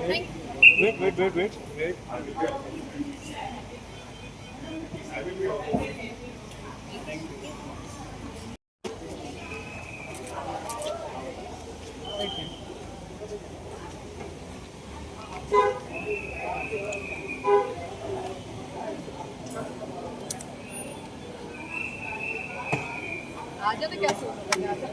Wait. आजा तो क्या सोच रहे हो?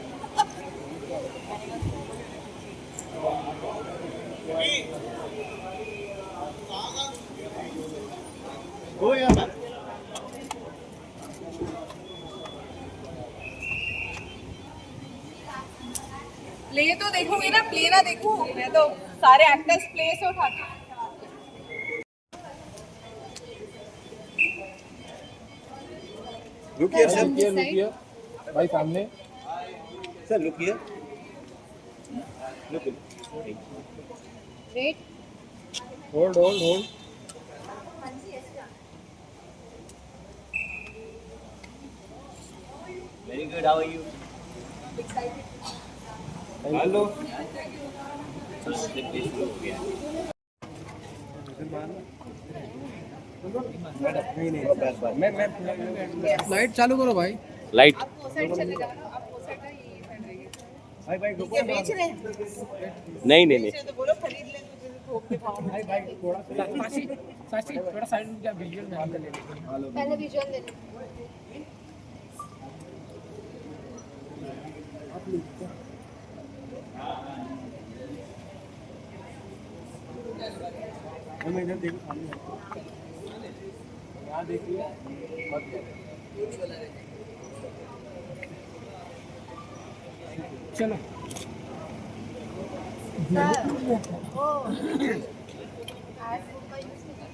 Go यार. प्ले तो देखोगे ना, प्ले ना देखूं मैं तो सारे एक्टर्स प्ले से उठाती हूँ। Look here, sir. look here. भाई सामने. Sir, look here. Look. Wait. Hold. Very good. How are you? Excited. Hello. Light चालू करो भाई. Light. आप वो साइड चले जाओ ना, आप वो साइड का ये साइड रहिए। भाई ये बेच रहे हैं। नहीं. तो बोलो खरीद लें तो फिर थोक के भाव में। भाई थोड़ा साची थोड़ा साइड में जा, विजुअल में ले ले. पहले विजुअल ले लो। मैं इधर देखो सामने. यहाँ देखिए. चलो.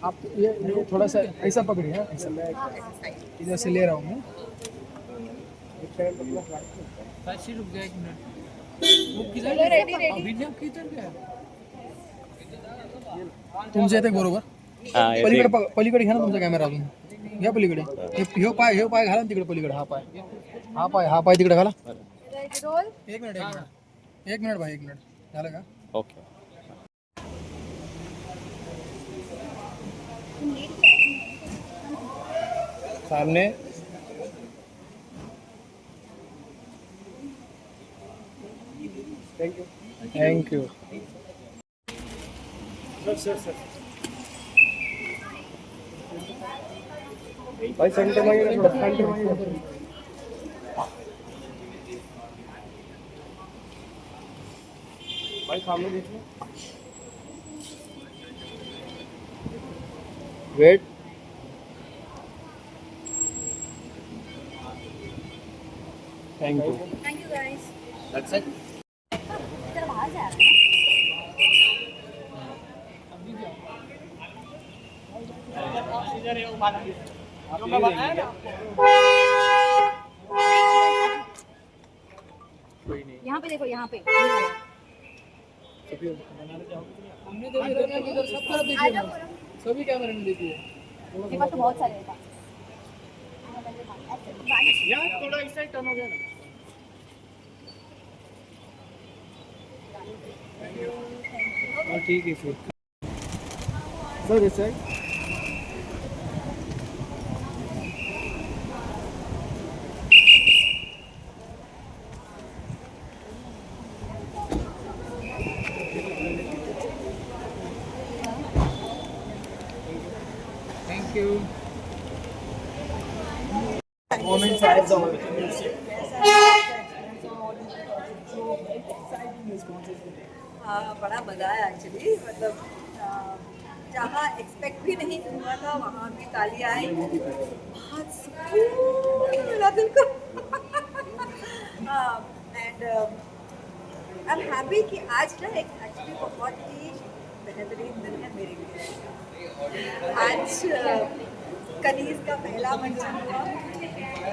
आप ये थोड़ा सा ऐसा पकड़िए. हाँ, ऐसा मैं इधर से ले रहा हूँ मैं. साची रुक गया 1 मिनट. वो किधर चलो रेडी अभिनव किधर गया. तुमचे येते बरोबर. येते. पलीकडे घ्या ना तुमचा कॅमेरा अजून. घ्या पलीकडे. हे पाय घाला ना तिकडे पलीकडे. हा पाय तिकडे घाला. रोल। 1 मिनिट भाई 1 मिनिट झालं का. ओके. सामने. Thank you. सर. भाई सेंटर में ये थोड़ा सेंटर में. भाई सामने देखिए. Wait. Thank you. Thank you guys. That's it. इधर बाहर जा रहा है ना। यहाँ पे देखो, यहाँ पे ये वाला। हमने तो इधर सब तरफ देखिए. सभी कैमरे में देखिए. मेरे पास तो बहुत सारे हैं। यार थोड़ा इस साइड टर्न हो गया ना. हाँ ठीक है फिर. सर इस side. Thank you. Moment side the हाँ, बड़ा मजा आया एक्चुअली. मतलब जहाँ एक्सपेक्ट भी नहीं हुआ था वहाँ भी तालियां आई. बहुत सुकून मिला दिल को. एंड आई एम हैप्पी कि आज ना एक एक्चुअली बहुत ही बेहतरीन दिन है मेरे लिए. आज कनीज का पहला मंचन हुआ.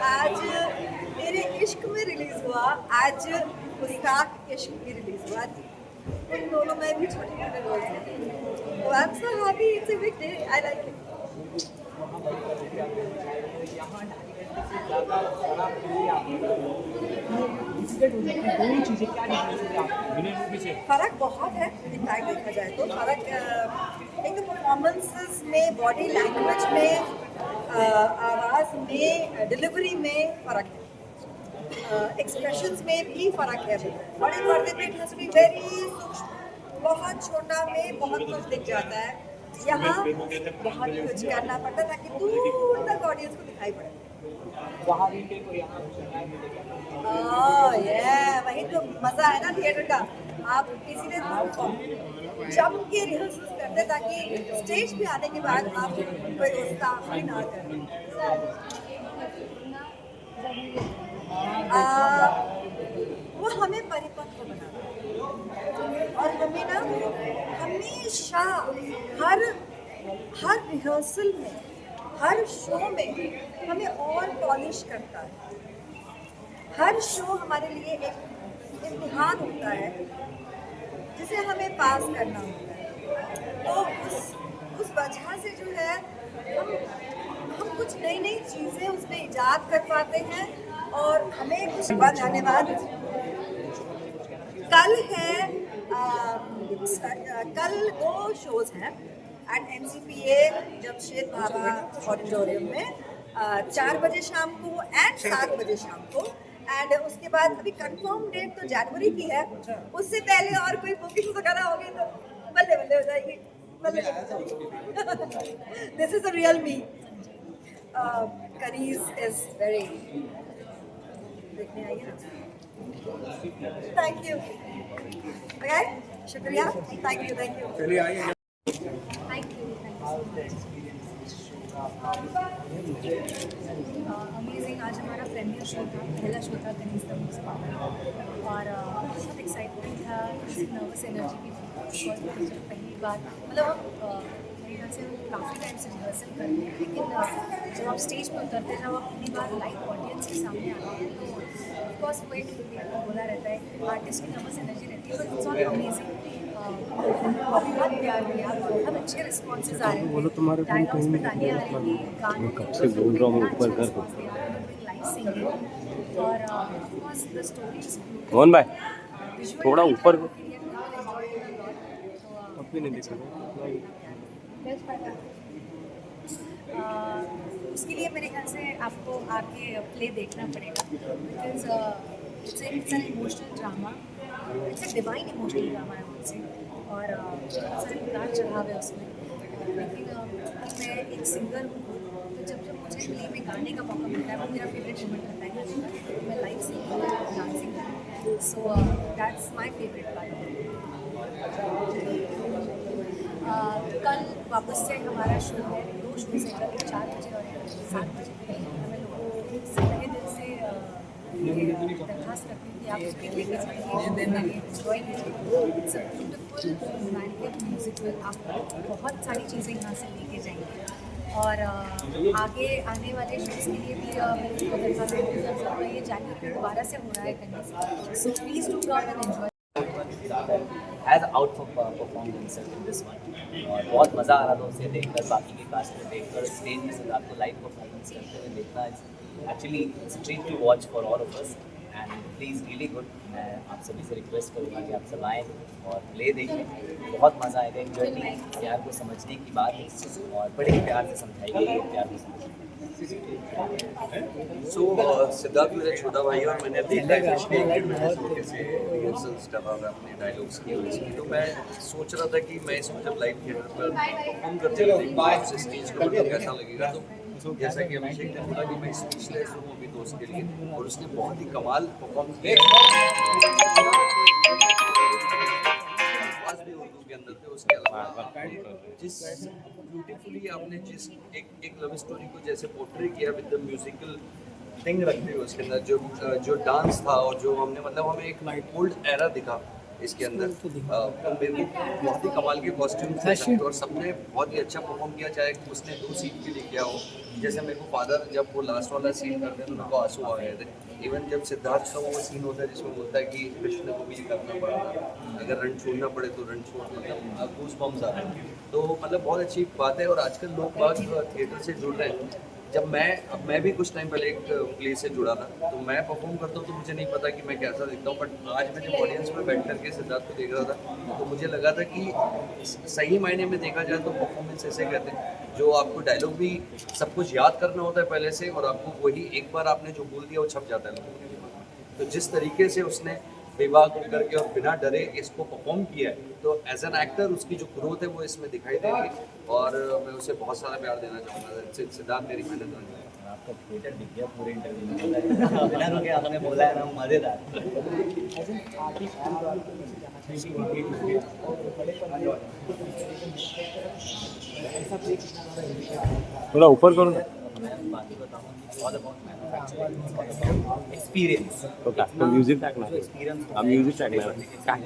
आज मेरे इश्क में रिलीज हुआ. आज गुस्ताख इश्क भी रिलीज हुआ. उन दोनों में भी छोटे छोटे रोल्स हैं. तो I am so happy. It's a big day. I like it. Difficult हो जाती है दोनों चीज़ें, क्या डिफरेंस है आपको विलेन मूवी से? फर्क बहुत है इनफैक्ट देखा जाए तो फर्क एक तो परफॉर्मेंसेस में, बॉडी लैंग्वेज में, आवाज़ में, डिलीवरी में फ़र्क है, एक्सप्रेशंस में भी फ़र्क है। बड़े पर्दे पे it has to be very सूक्ष्म, बहुत छोटा में बहुत कुछ दिख जाता है, यहाँ बहुत कुछ करना पड़ता है ताकि दूर तक ऑडियंस को दिखाई पड़े। वहाँ रीटेक और यहाँ वही तो मज़ा है ना थिएटर का। आप इसीलिए जम के रिहर्सल्स करते हैं ताकि स्टेज पे आने के बाद आप कोई गुस्ताखी ना करें। वो हमें परिपक्व बनाता है और हमें ना हमेशा हर रिहर्सल में, हर शो में हमें और पॉलिश करता है। हर शो हमारे लिए एक इम्तिहान होता है जिसे हमें पास करना होता है। तो उस वजह से जो है हम कुछ नई नई चीज़ें उसमें इजाद कर पाते हैं और हमें कुछ धन्यवाद। कल 2 शोज हैं at NCPA Jamshed Bhabha auditorium में, 4 बजे शाम को एंड 7 बजे शाम को। एंड उसके बाद अभी कंफर्म डेट तो जनवरी की है, उससे पहले और कोई बुकिंग वगैरह होगी तो बल्ले बल्ले हो जाएगी, this is the real me. Kaneez is very, देखने आइए ना। थैंक यू, ओके, शुक्रिया, थैंक यू। चलिए आइए। अमेजिंग, आज हमारा प्रीमियर शो था, पहला शो था कनीज द मोस्ट पावर, और बहुत एक्साइटमेंट था, नर्वस एनर्जी भी थी बिकॉज पहली बार, मतलब मेरे ख्याल से काफ़ी टाइम से रिहर्सल करते हैं, लेकिन जब आप स्टेज पर उतरते हैं, जब आप पहली बार लाइव ऑडियंस के सामने आते हैं तो ऑफकोर्स वो एक बोला रहता है आर्टिस्ट की नर्वस एनर्जी रहती है, बट इट्स ऑल अमेजिंग। बहुत प्यार दिया, बहुत अच्छे रिस्पॉन्सेज आ रहे थे, डायलॉग्स पे तालियां आ रही थी, गानों के कब से बोल रहा हूँ ऊपर कर लाइव सिंगिंग, और ऑफकोर्स द स्टोरीज मोहन भाई थोड़ा ऊपर उसके लिए मेरे ख्याल से आपको आके प्ले देखना पड़ेगा, because it's an emotional drama, it's a divine emotional drama है मुझसे, और बहुत सारे उतार चढ़ाव है उसमें। लेकिन मैं एक सिंगर हूँ, तो जब मुझे प्ले में गाने का मौका मिलता है, वो मेरा फेवरेट मोमेंट होता है गाने का, मैं लाइव सिंगिंग डांसिंग करूँ, so that's my favourite part. कल वापस से हमारा शो है, 2 शोज है कल, 4 बजे और 7 बजे। हमें लोगों से तहे दिल से दरखास्त करती हूँ कि आप उसके लिए एंजॉय कीजिए। It's a beautiful romantic musical, आप बहुत सारी चीज़ें यहाँ से लेके जाएंगे, और आगे आने वाले शोज के लिए भी मेरे को दरखास्त करती हूँ। ये जनवरी में दोबारा से हो रहा है कहीं, so please do come and enjoy. Has out for perform himself in this one, और बहुत मज़ा आ रहा था उसे देखकर, बाकी के कास्ट में देखकर, स्टेज में सिद्धार्थ को लाइव परफॉर्मेंस करते हुए देखना actually it's treat to watch for all of us, and please really good. मैं आप सभी से रिक्वेस्ट करूँगा कि आप सब आएँ और प्ले देखें, बहुत मज़ा आएगा। एक जर्नी प्यार को समझने की बात है और बड़े प्यार से समझाई गई है प्यार को समझने। सिद्धार्थ मेरा छोटा भाई और मैंने देखा है पिछले 1 महीने से कैसे रिहर्सल्स कर रहा था अपने डायलॉग्स की और इसकी, तो मैं सोच रहा था कि मैं इसमें जब लाइव थिएटर पर परफॉर्म करते हुए स्टेज पर मतलब कैसा लगेगा। तो जैसा कि अभिषेक ने बोला कि मैं स्पीचलेस हूँ अभी दोस्त के लिए, और उसने बहुत ही कमाल परफॉर्म किया भी उर्दू के अंदर थे। उसके अलावा जिस ब्यूटीफुली आपने जिस एक लव स्टोरी को जैसे पोर्ट्रे किया विद द म्यूजिकल थिंग रखते हुए उसके अंदर जो डांस था, और जो हमने मतलब हमें एक ओल्ड एरा दिखा इसके अंदर, तो मेरे को बहुत ही कमाल के कॉस्ट्यूम थे और सबने बहुत ही अच्छा परफॉर्म किया, चाहे उसने 2 सीन के लिए किया हो। जैसे मेरे को फादर जब वो लास्ट वाला सीन करते हैं तो मेरे को आंसू आ गए थे। इवन जब सिद्धार्थ का वो सीन होता है जिसमें बोलता है कि कृष्ण को भी करना पड़ा था, अगर रन छोड़ना पड़े तो रन छोड़, मतलब गूज़ बम्स आ रहे हैं। तो मतलब बहुत अच्छी बात है, और आजकल लोग बाग थिएटर से जुड़ रहे हैं जब मैं भी कुछ टाइम पहले एक प्ले से जुड़ा था, तो मैं परफॉर्म करता हूँ तो मुझे नहीं पता कि मैं कैसा दिखता हूँ, बट आज मैं जब ऑडियंस में बैठ करके सिद्धार्थ को देख रहा था तो मुझे लगा था कि सही मायने में देखा जाए तो परफॉर्मेंस ऐसे कहते हैं जो आपको डायलॉग भी सब कुछ याद करना होता है पहले से, और आपको वही एक बार आपने जो बोल दिया वो छप जाता है लोगों के दिमाग में। तो जिस तरीके से उसने बेबाक होकर के और बिना डरे इसको परफॉर्म किया है, तो एज एन एक्टर उसकी जो ग्रोथ है वो इसमें दिखाई दे रही है, और मैं उसे बहुत सारा प्यार देना चाहूँगा। सिद्धार्थ मेरी मेहनत रही। आपका थिएटर दिख गया पूरे इंटरव्यू में, बिना रुके आपने बोला है ना, मजेदार। थोड़ा ऊपर करो ना। मैं बाकी बताऊँ, ऑल अबाउट मैन्युफैक्चरिंग एक्सपीरियंस। तो म्यूजिक टाकणार एक्सपीरियंस म्यूजिक टाकणार काय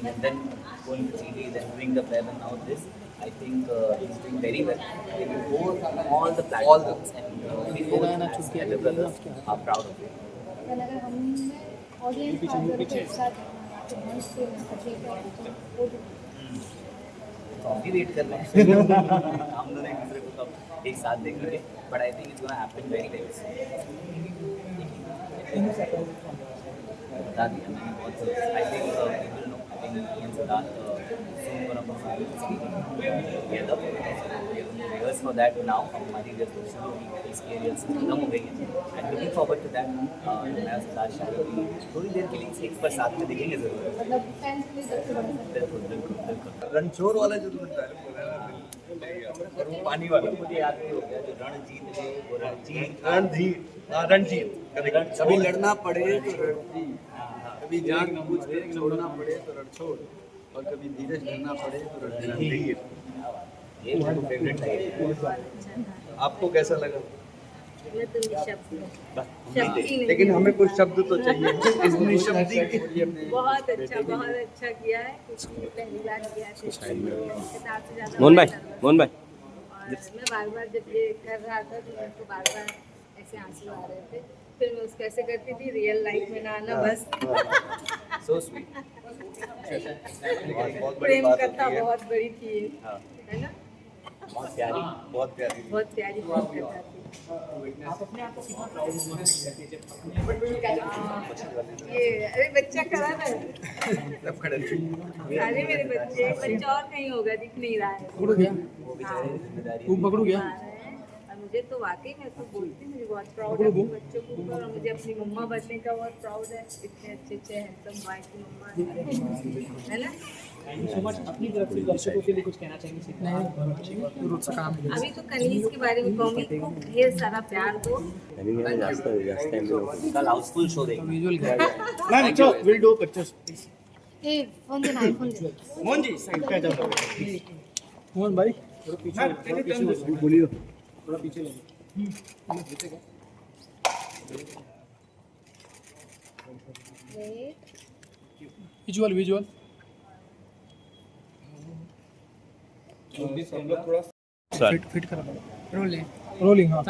and then going to TV, then doing the web, and now this. I think he's doing very well. Before all the platforms and before as Elder Brothers are proud of it. अगर हमने audience का एक साथ dance से वो तो हम भी वेट कर रहे हैं हम दोनों एक दूसरे को कब एक साथ देखेंगे, but I think it's gonna happen very very बता दिया मैंने बहुत। I think people know, I think in Siddharth soon gonna perform together, rehearse for that now। हमारी रिहर्सल इसकी रिहर्सल खत्म हो गई है, and looking forward to that. मैं सिद्धार्थ शायद थोड़ी देर के लिए एक बार साथ में देखेंगे जरूर। मतलब फैंस के लिए सबसे बड़ा बिल्कुल बिल्कुल बिल्कुल। रणछोड़ वाला जो तुमने डायलॉग बोला है, और वो पानी वाला मुझे याद नहीं हो गया जो रणजीत ने वो रणजीत कभी लड़ना पड़े तो रणजीत, कभी जान बूझ के छोड़ना पड़े तो रणछोड़, और कभी धीरज धरना पड़े तो रणधीर। ये मेरा फेवरेट है। आपको कैसा लगा? मैं तो निशब्द हूँ। बस लेकिन हमें कुछ शब्द तो चाहिए इस निशब्दी के। बहुत अच्छा किया है, क्योंकि पहली बार किया है तो किताब से ज़्यादा मोहन भाई और मोहन भाई मैं बार जब ये कर रहा था तो मेरे को बार ऐसे आंसू आ रहे थे, फिर मैं उसको ऐसे करती थी, रियल लाइफ में ना आना बस। So sweet. बहुत बड़ी प्रेम बात कथा होती है। बहुत बड़ी थी ये, हाँ, है ना? बहुत प्यारी। बहुत प्यारी। बहुत प्यारी प्रेम कथा थी। आप अपने आप को कितना प्राउड महसूस करते हैं जब ये अरे बच्चा करा ना, सब खड़े थे। सारे मेरे बच्चा और कहीं होगा, दिख नहीं रहा है। पकड़ू गया वो बेचारे जिम्मेदारी तू पकड़ू गया आ रहे हैं, और मुझे तो वाकई मैं तो बोलती हूँ, मुझे बहुत प्राउड है अपने बच्चों के ऊपर, और मुझे अपनी मम्मा बनने का बहुत प्राउड है। इतने अच्छे हैंडसम बॉय की मम्मा है ना। So much. अपनी तरफ से दर्शकों के लिए कुछ कहना चाहेंगे? नहीं रोजचं काम आहे अभी तो कनीज के बारे में कहूँगी, खूब ढेर सारा प्यार दो। आणि मला जास्त जास्त टाइम दिला कल हाउसफुल शो देंगे। विजुअल घ्या विल डू पिक्चर्स प्लीज। ए फोन दे ना, आईफोन दे। मोहन जी साइड पे आ जाओ। मोहन भाई बोलिए थोड़ा पीछे ले। विजुअल विजुअल फिट फिट करा रोलिंग हाँ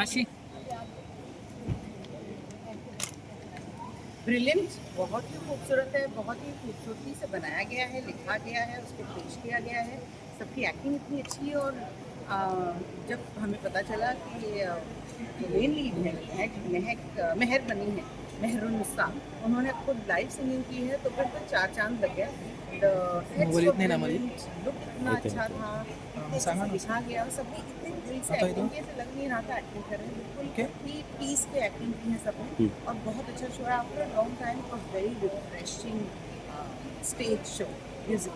ब्रिलियंट, बहुत ही खूबसूरत है, बहुत ही खूबसूरती से बनाया गया है, लिखा गया है, उसको पेश किया गया है। सबकी एक्टिंग इतनी अच्छी है, और जब हमें पता चला कि मेन लीड है मेहर बनी है, मेहरुन्निसा, उन्होंने खुद लाइव सिंगिंग की है, तो फिर तो चार चांद लग गया। लुक इतना अच्छा था, इतना दिखा गया, और सबने इतने दिल से एक्टिंग की, ऐसे लग नहीं रहा था एक्टिंग कर रहे हैं, बिल्कुल ही पीस पे एक्टिंग की है सबने, और बहुत अच्छा शो है। After long time a very refreshing stage show music.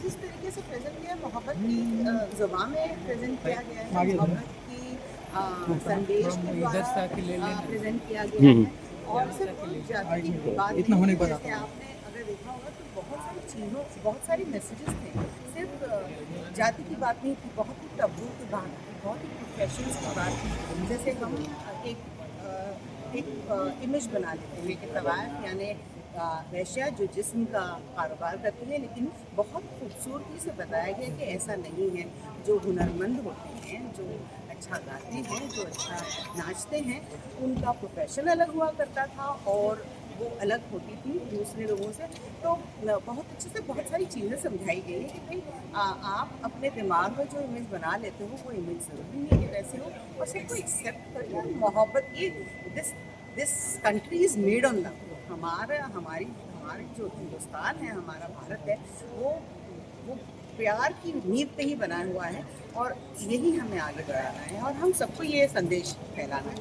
जिस तरीके से प्रेजेंट किया, मोहब्बत की ज़ुबान में प्रेजेंट किया गया है, मोहब्बत की संदेश के द्वारा प्रेजेंट किया गया है, और सिर्फ जाति की बात इतना होने पर जैसे आपने अगर देखा होगा तो बहुत सारी चीज़ों, बहुत सारी मैसेजेस थे, सिर्फ जाति की बात नहीं थी, बहुत ही टब्बू की बात थी, बहुत ही प्रोफेशंस की बात थी। जैसे हम एक इमेज बना लेते हैं कि तवायफ यानी वैश्या जो जिस्म का कारोबार करती है, लेकिन बहुत खूबसूरती से बताया गया कि ऐसा नहीं है। जो हुनरमंद होते हैं, जो अच्छा गाते हैं, जो अच्छा नाचते हैं, उनका प्रोफेशन अलग हुआ करता था, और वो अलग होती थी दूसरे लोगों से। तो बहुत अच्छे से बहुत सारी चीज़ें समझाई गई है कि भाई आप अपने दिमाग में जो इमेज बना लेते हो वो इमेज ज़रूरी नहीं है कि वैसे हो, और सबको एक्सेप्ट करके मोहब्बत ये this country is made on love. हमारे जो हिंदुस्तान है, हमारा भारत है, वो प्यार की नींव पे ही बना हुआ है, और यही हमें आगे बढ़ाना है और हम सबको ये संदेश फैलाना है।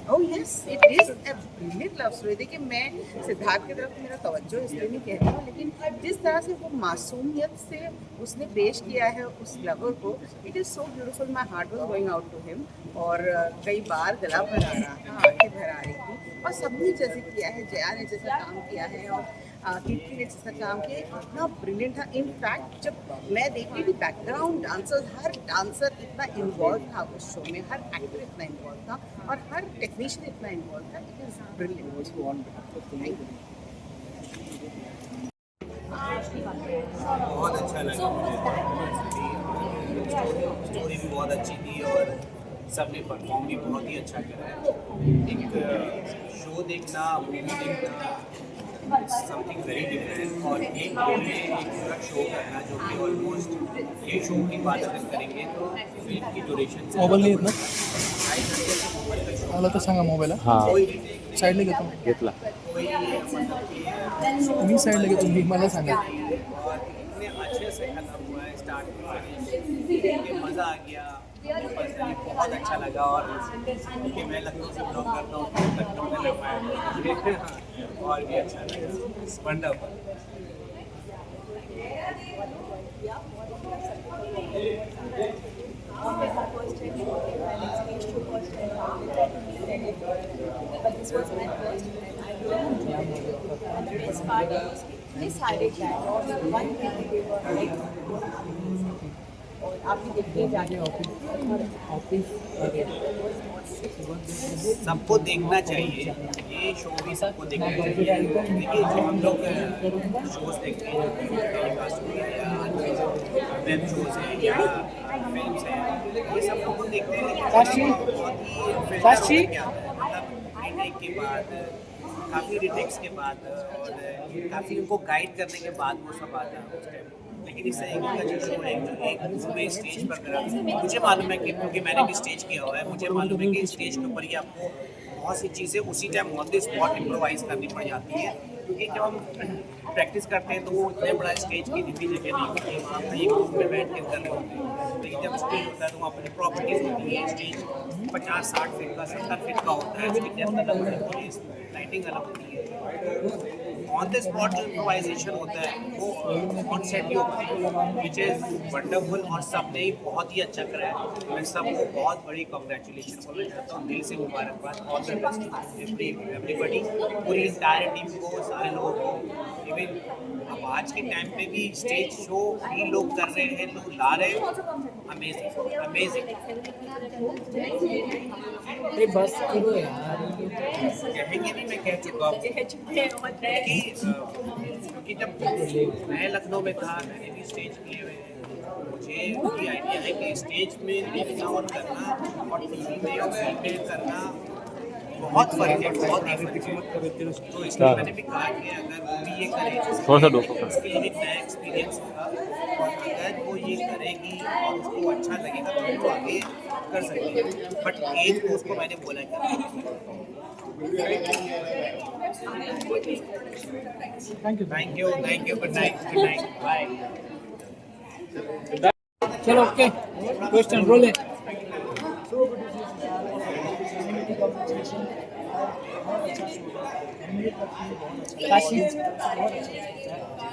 Oh yes, it is a brilliant love story. देखिए, मैं सिद्धार्थ की तरफ मेरा तवज्जो इसलिए नहीं कहती हूँ, लेकिन जिस तरह से वो मासूमियत से उसने पेश किया है उस लवर को, it is so beautiful. My heart was going out to him, और कई बार गला भर आ रहा था, आंखें भर आ रही थी, और सबने जैसे किया है, जया ने जैसा काम किया है और कीर्ति ने जैसा काम किया, इतना ब्रिलियंट था। इनफैक्ट जब मैं देख रही थी बैकग्राउंड डांसर्स, हर डांसर इतना इन्वॉल्व था उस शो में, हर एक्टर इतना इन्वॉल्व था और हर टेक्नीशियन इतना इन्वॉल्व था। It is brilliant. Thank you. बहुत अच्छा लगा स्टोरी भी बहुत अच्छी थी और सबने परफॉर्म भी बहुत ही अच्छा करा है। एक शो देखना, मूवी देखना, समथिंग वेरी डिफरेंट, और एक पूरा शो करना जो कि ऑलमोस्ट एक शो की बात अगर करेंगे तो फिल्म की ड्यूरेशन से मोबाईल नाही येत ना? 2.5 घंटे से ऊपर का शो। मला तर सांगा मोबाईल हा. हां साईडला घेतो घेतला. कोई मतलब कि मी साईडला घेतो, मी मला सांगा. और इतने अच्छे से खत्म हुआ है स्टार्ट में, मज़ा आ गया, पर्सनली बहुत अच्छा लगा। और क्योंकि मैं लखनऊ से बिलोंग करता हूँ तो लखनऊ में लग पाया और भी अच्छा लगा। Wonderful. This was my first and I really enjoyed it. And the best part is they started that one thing they were like, और आप भी देखते जाके ऑफिस सबको देखना चाहिए, ये शो भी सबको देखना चाहिए। देखिए, जो हम लोग शोज देखते हैं, वेब शोज हैं या फिल्म्स हैं, ये सब लोग देखते हैं, लेकिन बहुत ही फिल्टर होकर के आता है। मतलब रीटेक के बाद, काफ़ी रीटेक्स के बाद और काफ़ी उनको गाइड करने के बाद वो सब आता है उस टाइम। लेकिन इस तरीके का जो शो है, एक पूरे स्टेज पर करा, मुझे मालूम है कि क्योंकि मैंने भी स्टेज किया हुआ है, मुझे मालूम है कि स्टेज के ऊपर ही आपको बहुत सी चीज़ें उसी time on the spot improvise करनी पड़ जाती है। क्योंकि जब हम प्रैक्टिस करते हैं तो वो इतने बड़ा स्टेज की भी जगह नहीं होती है, वहाँ पर एक रूम में बैठ के कर रहे होते हैं। लेकिन जब स्टेज होता है तो वहाँ पर प्रॉपर्टीज होती है, स्टेज 50-60 फीट का, 70 फीट का होता है, उसकी डेप्थ अलग होती है, लाइटिंग अलग होती है, ऑन द स्पॉट जो इम्प्रोवाइजेशन होता है वो ऑन सेट ही होता है, विच इज़ वंडरफुल। और सबने ही बहुत ही अच्छा करा है। मैं सबको बहुत बड़ी कॉन्ग्रेचुलेशन बोलना चाहता हूँ, दिल से मुबारकबाद, ऑल द बेस्ट एवरीबडी, पूरी इंटायर टीम को, सारे लोगों को। इवन अब आज के टाइम पे भी स्टेज शो भी लोग कर रहे हैं, लोग ला रहे हैं, अमेजिंग अमेजिंग। बस यार कहेंगे भी, मैं कह चुका हूँ क्योंकि जब मैं लखनऊ में था, मैंने भी स्टेज किए हुए हैं, मुझे भी आइडिया है कि स्टेज में देखना और करना और टीवी में और फिल्म में करना बहुत फर्क है, बहुत ही फर्क है। तो इसलिए मैंने भी कहा कि अगर वो भी ये करे, थोड़ा सा डोको उसके लिए एक नया एक्सपीरियंस होगा, और अगर वो ये करेगी और उसको अच्छा लगेगा तो वो आगे कर सकती है। बट एक तो उसको मैंने बोला कि thank you, good night, bye. चलो ओके, क्वेश्चन रोल है। काशी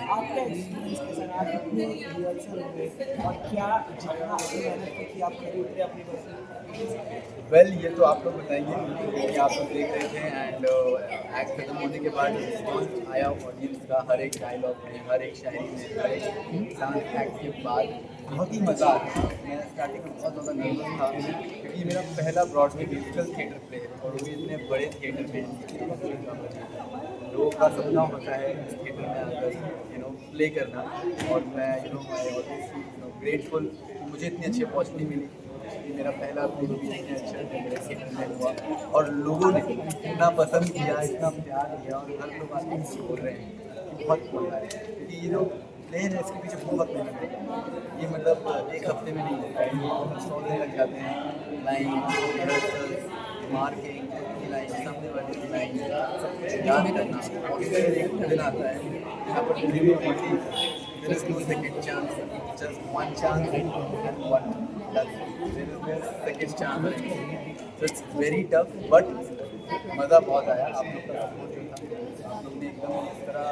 आपका एक्सपीरियंस कैसा रहा? कितने रिहर्सल हुए और क्या जितना आपने मेहनत की आप खड़े उतरे अपनी बस? वेल ये तो आप लोग बताएंगे क्योंकि आप लोग देख रहे थे एंड एक्ट खत्म होने के बाद रिस्पॉन्स आया ऑडियंस का, हर एक डायलॉग में, हर एक शायरी में, हर एक डांस एक्ट के बाद बहुत ही मज़ा आता है। मैं स्टार्टिंग में बहुत ज़्यादा नर्वस था क्योंकि ये मेरा पहला ब्रॉडवे म्यूजिकल थिएटर प्ले है और वो भी इतने बड़े थिएटर में। लोगों का सपना होता है इस थिएटर में आकर प्ले करना, और मैं ग्रेटफुल कि मुझे इतनी अच्छी अपॉर्चुनिटी मिली। ये मेरा पहला एक्सपीरियंस हुआ और लोगों ने इतना पसंद किया, इतना प्यार दिया और हर लोग आके मुझसे बोल रहे हैं कि बहुत मजा आया, क्योंकि ये जो प्ले है इसके पीछे बहुत मेहनत है। ये मतलब एक हफ्ते में नहीं होता है, ये 100 दिन लग जाते हैं। लाइन मार्किंग लाइन सामने वाले की लाइन सब कुछ याद करना और फिर एक दिन आता है यहाँ पर डिलीवरी होती है, there is no second chance, just one chance and one, there is no second chance, so it's very tough but मज़ा बहुत आया। आप लोग का सपोर्ट जो था, आप लोग ने एकदम इस तरह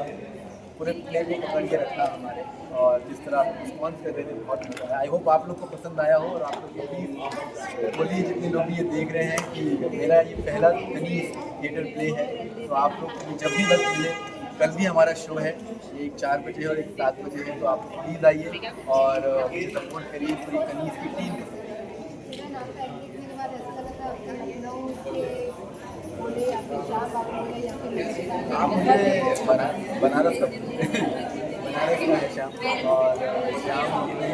पूरे प्ले को पकड़ के रखा हमारे, और जिस तरह आप रिस्पॉन्स कर रहे थे बहुत मज़ा आया। आई होप आप लोग को पसंद आया हो, और आप लोग को प्लीज़ बोलिए जितने लोग ये देख रहे हैं कि मेरा ये पहला कनीज़ थिएटर प्ले है, तो आप लोग को जब भी वक्त मिले, कल भी हमारा शो है, एक 4 बजे और एक 7 बजे है, तो आप प्लीज़ आइए और मुझे सपोर्ट करिए पूरी कनीज़ की टीम को। आप मुझे बनारस का बनारस का है श्याम, और श्याम ये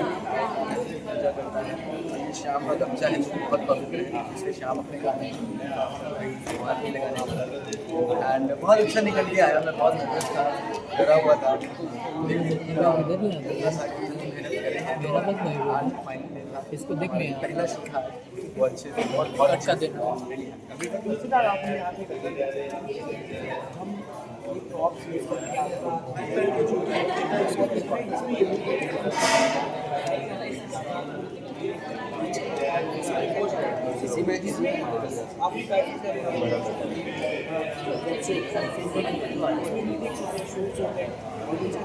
पूजा करता है, ये श्याम का गमछा है जो बहुत पवित्र है, इससे श्याम अपने गाने वहाँ भी लगाने एंड बहुत अच्छा निकल के आया। मैं बहुत नर्वस था, डरा हुआ था, इसको देखने पहला शो था वो अच्छे से बहुत अच्छा देखा।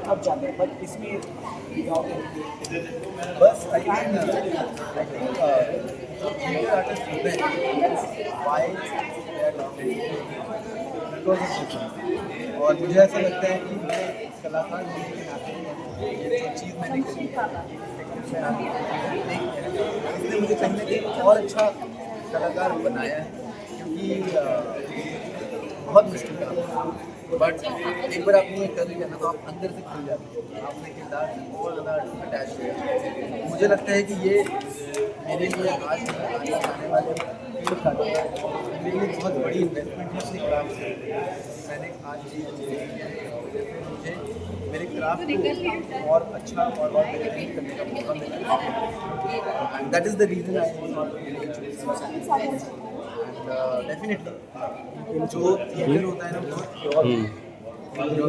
अब जाते हैं, बट इसमें बस आई थिंक थिएटर आर्टिस्ट होते हैं वाई और मुझे ऐसा लगता है कि कलाकार होने के नाते ये जो चीज़ मैंने करी है इसने मुझे कहीं ना कहीं और अच्छा कलाकार बनाया है, क्योंकि बहुत मुश्किल काम है, बट एक बार आपने ये कर लिया ना तो आप अंदर से खुल जाते हो, आपने किरदार से बहुत ज़्यादा अटैच हो। मुझे लगता है कि ये मेरे लिए आज आने वाले मेरे लिए बहुत बड़ी इन्वेस्टमेंट है अपने क्राफ्ट से। मैंने आज मुझे मेरे क्राफ्ट को और अच्छा और बेहतरीन करने का मौका मिला, and that is the reason I definitely जो थिएटर होता है ना जो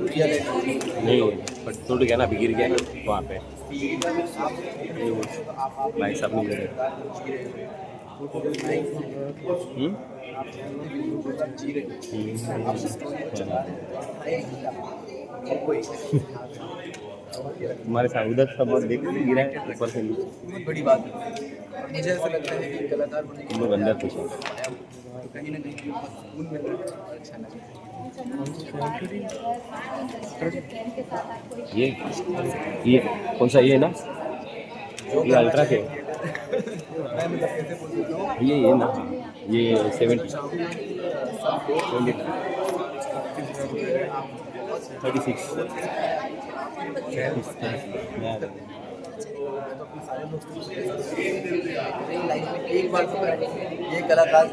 नहीं बट टूट गया ना, अभी गिर गया ना वहाँ पे भाई साहब नहीं गिरे। तुम्हारे साथ उधर सब देख गिरा है ऊपर से नीचे, बहुत बड़ी बात है। मुझे ऐसा लगता है कि कलाकार होने के लोग अंदर कुछ कहीं ना कहीं सुकून मिलता है और अच्छा लगता है। ये कौन सा ये ना, ये अल्ट्रा के ये ना, ये 70 36 लाइफ में एक बार ये कलाकार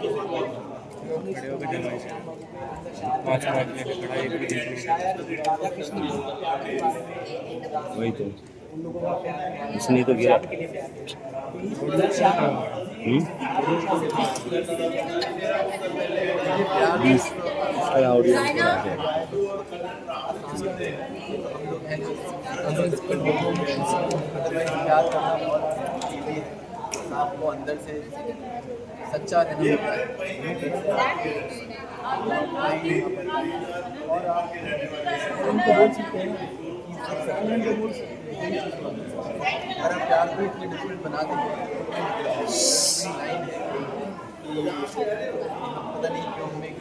वही तो इसने तो गिरा। आपको अंदर से सच्चा रहना होता है और आप उनको बोल सकते हैं अगर आप प्यार को इतने डिफरेंट बना देंगे लाइन है कि पता नहीं क्यों हमें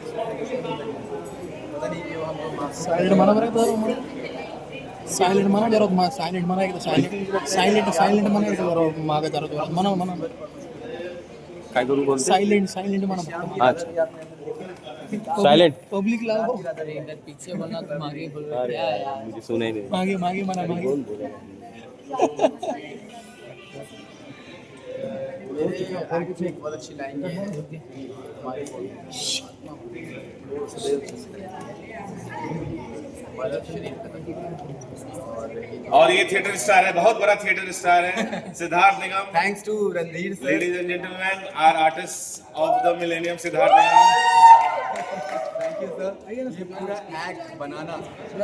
पता नहीं क्यों हम साइलेंट माना बरं सायलेंट म्हणा जरा सायलेंट म्हणा एकदा सायलेंट म्हणा जरा मागे जरा म्हणा काय करू बोलतो सायलेंट म्हणा अच्छा सायलेंट पब्लिक लाओ पीछे बोलना तुम आगे बोल अरे यार मुझे सुनाई नहीं मागे म्हणा मागे एक्ट में बहुत अच्छी लाइन है हमारे हमारा शरीर और ये थिएटर स्टार है, बहुत बड़ा थिएटर स्टार है Siddharth Nigam. Thanks to Randhir sir. Ladies and gentleman, our artist of the millennium Siddharth Nigam. Thank you sir. ये पूरा एक्ट बनाना,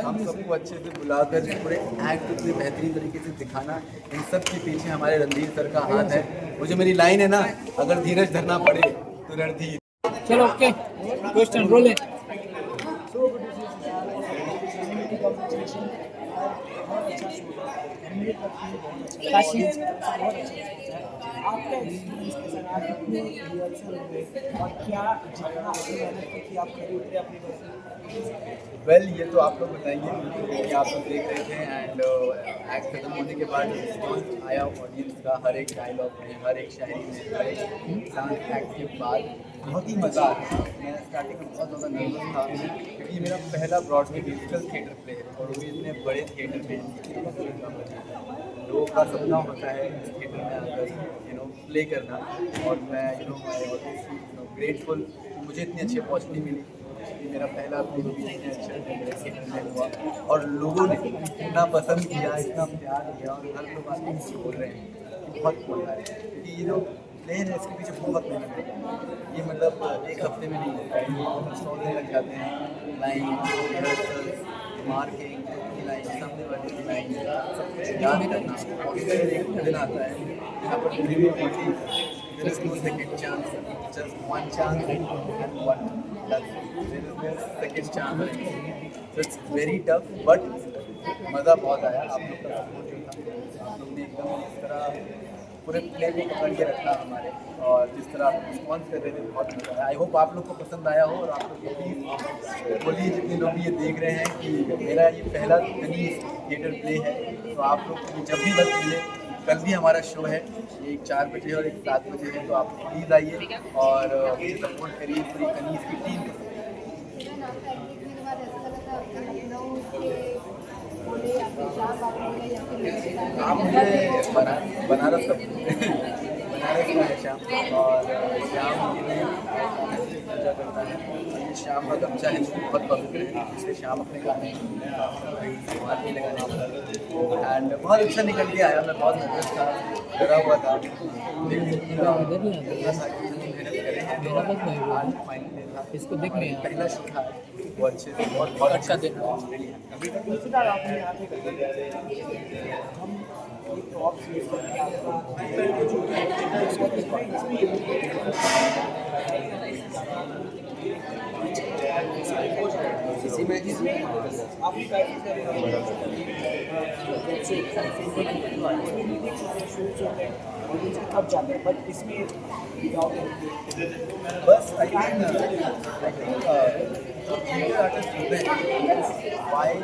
हम सबको अच्छे से बुलाकर पूरे एक्ट इतने बेहतरीन तरीके से दिखाना, इन सब के पीछे हमारे रणधीर सर का हाथ है। वो जो मेरी लाइन है ना, अगर धीरज धरना पड़े तो रणधीर। चलो ओके, क्वेश्चन रोल है। काशी आपका एक्सपीरियंस कैसा रहा? कितने रिहर्सल हुए और क्या जितना आपने मेहनत की आप खड़े उतरे अपनी बस? वेल ये तो आप लोग बताएंगे क्योंकि आप लोग देख रहे थे एंड एक्ट खत्म होने के बाद रिस्पॉन्स आया ऑडियंस का, हर एक डायलॉग में, हर एक शायरी में, हर एक डांस एक्ट के बाद बहुत ही मज़ा आता है। मैं स्टार्टिंग में बहुत ज़्यादा नर्वस था क्योंकि ये मेरा पहला ब्रॉडवे म्यूजिकल थिएटर प्ले है और वो भी इतने बड़े थिएटर में। लोगों का सपना होता है इस थिएटर में आकर प्ले करना, और मैं ग्रेटफुल मुझे इतनी अच्छी अपॉर्चुनिटी मिली। ये मेरा पहला प्ले भी इतने अच्छे थिएटर में हुआ और लोगों ने इतना पसंद किया, इतना प्यार दिया और हर लोग आके मुझसे बोल रहे हैं कि बहुत मजा आया क्योंकि ये जो प्ले है इसके पीछे बहुत मेहनत है। ये मतलब एक हफ्ते में नहीं होता है, ये 100 दिन लग जाते हैं। लाइन, मार्किंग, लाइन, सामने वाले की लाइन, सब कुछ याद करना और फिर एक दिन आता है यहाँ पर रिव्यू होती है। There is no second chance, just one chance and one. There is no second chance. So it's very tough, but मज़ा बहुत आया। आप लोग का सपोर्ट जो था, आप लोग ने एकदम इस तरह पूरे प्ले को पकड़ के रखा हमारे, और जिस तरह आप रिस्पॉन्स कर रहे थे बहुत मज़ा आया। आई होप आप लोग को पसंद आया हो और आप लोग प्लीज़ बोलिए जितने लोग ये देख रहे हैं कि मेरा ये पहला कनीज थिएटर प्ले है, तो आप लोग को जब भी वक्त मिले, कल भी हमारा शो है, एक 4 बजे और एक 7 बजे है, तो आप प्लीज़ आइए और सपोर्ट करिए पूरी कनीज की टीम को। आप मुझे बनारस का बनारस का है श्याम, और श्याम ये पूजा करता है, और ये श्याम का गमछा है जो बहुत पवित्र है, इसलिए श्याम अपने गाने माथे लगाने एंड बहुत अच्छा निकल के आया। मैं बहुत नर्वस था, डरा हुआ था, इसको देखने पहला शो था वो अच्छे से बहुत अच्छा देखा। आपने यहाँ पे हम ये प्रॉप्स यूज करके इसमें आपकी कब जाते हैं, बट इसमें बस आई थिंक थिएटर आर्टिस्ट होते हैं वाई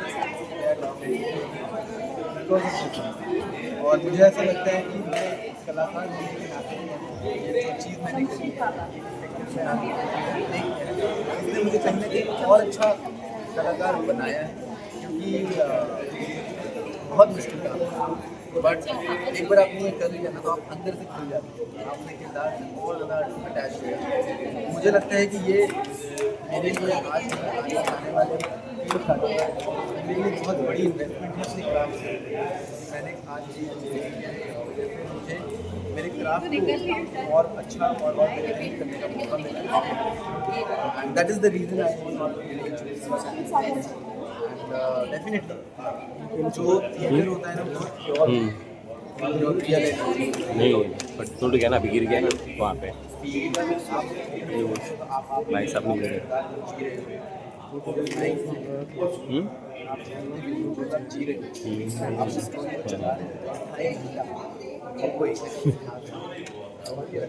और मुझे ऐसा लगता है कि मैं कलाकार होने के नाते ये जो चीज़ मैंने करी इसने मुझे कहीं ना कहीं और अच्छा कलाकार बनाया है, क्योंकि बहुत मुश्किल काम है, बट एक बार आपने ये कर लिया ना तो आप अंदर से खुल जाते हैं, आपने किरदार से बहुत ज़्यादा अटैच हो जाते। मुझे लगता है कि ये मेरे लिए आज आने वाले 3 साल मेरे लिए बहुत बड़ी इन्वेस्टमेंट है अपने क्राफ्ट से। मैंने आज ये मुझे मेरे क्राफ्ट को और अच्छा और बेहतरीन करने का मौका मिला, and that is the reason I definitely जो थिएटर होता है ना बहुत प्योर जो रियलिटी नहीं बट टूट गया ना, अभी गिर गया ना वहाँ पे भाई साहब नहीं गिरे।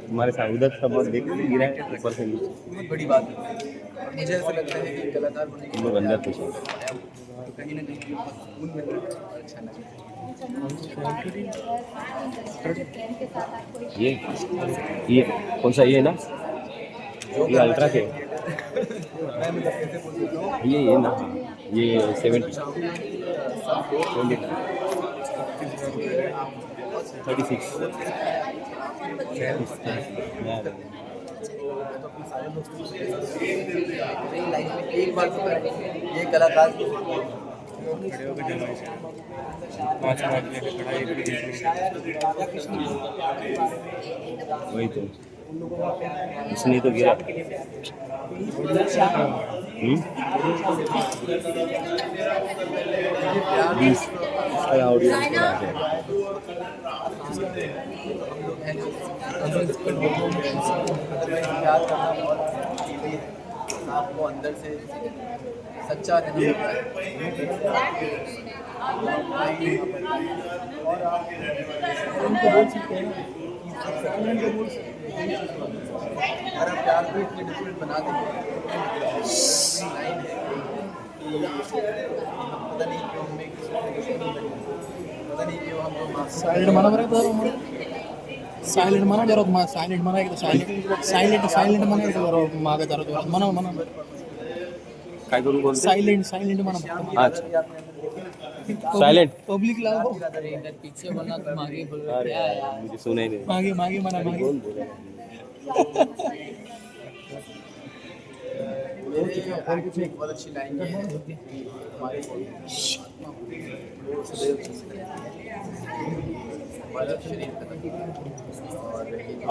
तुम्हारे साथ उधर सब देख गिरा है ऊपर से नीचे, बहुत बड़ी बात है। मुझे ऐसा लगता है कि कलाकार होने के लोग अंदर कुछ कहीं ना कहीं सुकून मिल रहा है, अच्छा लगता है। ये कौन सा ये ना, ये अल्ट्रा के ये ना, ये 70 बहुत 36 मेरी लाइफ में एक बार तो ये कलाकार वही तो इसने तो गिरा ऑडियंस आपको अंदर से सच्चा रहना होता है और आप उनको बोल सकते हैं अगर आप प्यार को इतने डिफरेंट बना देंगे लाइन है कि पता नहीं क्यों हमें पता नहीं क्यों हमको साइलेंट माना बरं सायलेंट म्हणा जरा सायलेंट म्हणा एकदा सायलेंट म्हणा एकदा जरा मागे जरा म्हणा काय करू बोल सायलेंट म्हणा अच्छा सायलेंट पब्लिक लाव पीछे बोलना तो आगे बोल अरे यार मुझे सुना ही नहीं मागे म्हणा मागे बहुत अच्छी लाइन है हमारे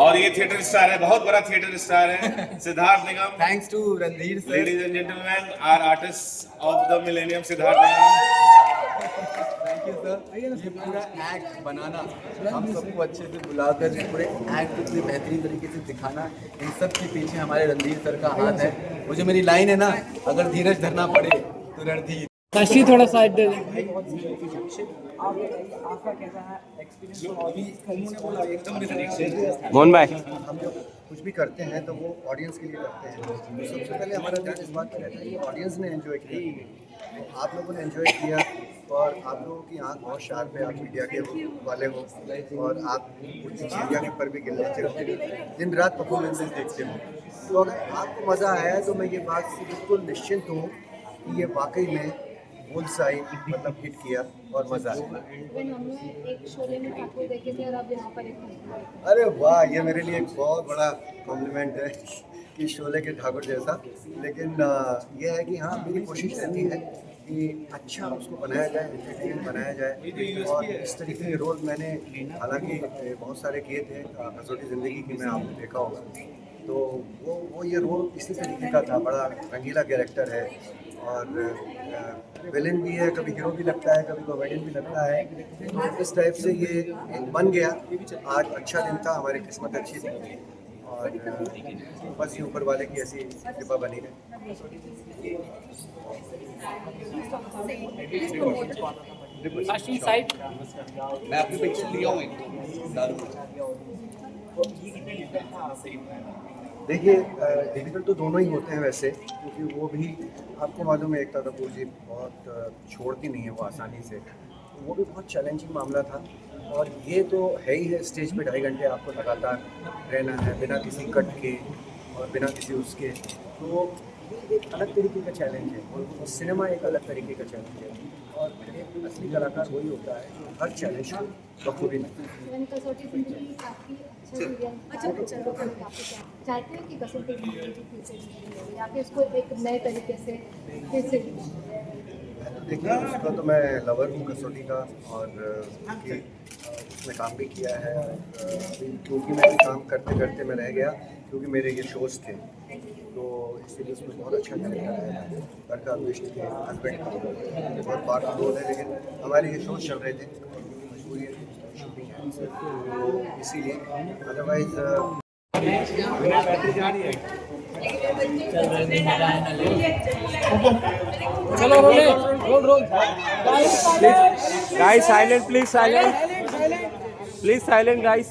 और ये थिएटर स्टार है, बहुत बड़ा थिएटर स्टार है Siddharth Nigam. Thanks to Randhir sir. Ladies and gentleman, our artist of the millennium Siddharth Nigam. Thank you sir. ये पूरा एक्ट बनाना, हम सबको अच्छे से बुलाकर पूरे एक्ट इतने बेहतरीन तरीके से दिखाना, इन सब के पीछे हमारे रणधीर सर का हाथ है। वो जो मेरी लाइन है ना, अगर धीरज धरना पड़े तो रणधीर। काशी थोड़ा साइड दे आपका कैसा है एक्सपीरियंस? मोहन भाई, हम जब कुछ भी करते हैं तो वो ऑडियंस के लिए करते हैं। तो सबसे पहले हमारा ध्यान इस बात पर रहता है कि ऑडियंस ने एंजॉय किया, तो आप लोगों ने एंजॉय किया और आप लोगों की आँख बहुत शार्प है, आप मीडिया के वाले हो और आप मीडिया के ऊपर भी गिर लेते हो, दिन रात परफॉर्मेंसेज देखते हो। तो अगर आपको मज़ा आया तो मैं ये बात से बिल्कुल निश्चिंत हूँ कि ये वाकई में बुलसाई मतलब हिट किया और मज़ा आया। अरे वाह, ये मेरे लिए एक बहुत बड़ा कॉम्प्लीमेंट है कि शोले के ठाकुर जैसा। लेकिन ये है कि हाँ, मेरी कोशिश रहती है कि अच्छा उसको बनाया जाए, एंटरटेनिंग बनाया जाए। और इस तरीके के रोल मैंने हालांकि बहुत सारे किए थे, कसौटी ज़िंदगी की में आपने देखा होगा, तो वो ये रोल इसी तरीके का था। बड़ा रंगीला कैरेक्टर है और विलेन भी है, कभी हीरो भी लगता है, कभी कॉमेडियन भी लगता है। तो इस टाइप से ये बन गया। आज अच्छा दिन था, हमारी किस्मत अच्छी थी और बस ये ऊपर वाले की ऐसी कृपा बनी है। मैं अपनी पिक्चर लिया हूँ एक। देखिए, डिफिकल्ट तो दोनों ही होते हैं वैसे, क्योंकि वो भी आपको मालूम है एकता कपूर जी बहुत छोड़ती नहीं है वो आसानी से, तो वो भी बहुत चैलेंजिंग मामला था। और ये तो है ही है, स्टेज पे 2.5 घंटे आपको लगातार रहना है बिना किसी कट के और बिना किसी उसके, तो ये एक अलग तरीके का चैलेंज है और सिनेमा एक अलग तरीके का चैलेंज है। और एक असली कलाकार वही होता है जो हर चैलेंज को बखूबी चाहते हैं कि कसौटी या फिर इसको एक नए तरीके से फिर से। देखिए, उसका तो मैं लवर हूँ कसौटी का, और क्योंकि उसमें काम भी किया है। क्योंकि मैं भी काम करते करते मैं रह गया, क्योंकि मेरे ये शोज़ थे, तो इसीलिए उसमें बहुत अच्छा कैरेक्टर है। घर का विष्ट के हस्बैंड का बहुत पार्ट रोल है, लेकिन हमारे ये शोज़ चल रहे थे, मजबूरी है, शूटिंग है, तो इसीलिए। अदरवाइज चलो roll guys silent please, silent guys.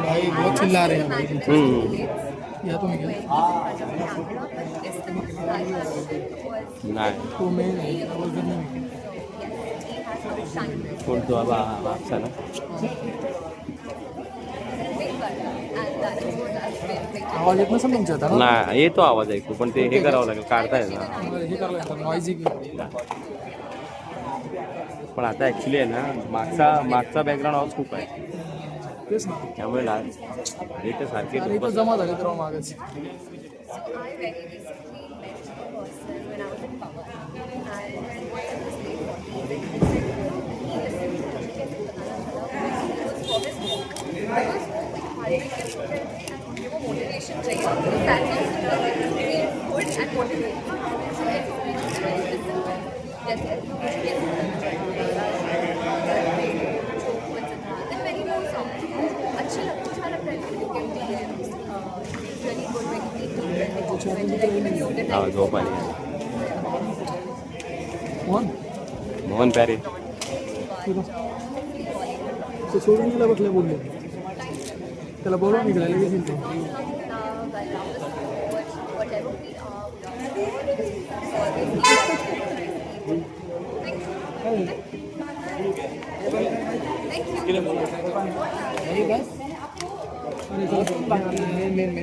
भाई बहुत चिल्ला रहे हैं भाई या तो नहीं नाही तो मैं बोल कर नहीं बोलतो बाबा मागचा ना आवाज येत नसेल तुमच्या आता ना नाही येतो आवाज ऐकू पण ते हे करावं लागेल काढता येईल ना हे करायला लागतं नॉइजी पण आता ॲक्च्युली आहे ना मागचा बॅकग्राऊंड आवाज खूप आहे तेच ना त्यामुळे हे तर सारखे अरे इथं जमा झाले तर मागच झोप आली मोहन प्यारे ते सोडून गेला बसल्या बोलले त्याला बोलून निघायला गेली ते मेन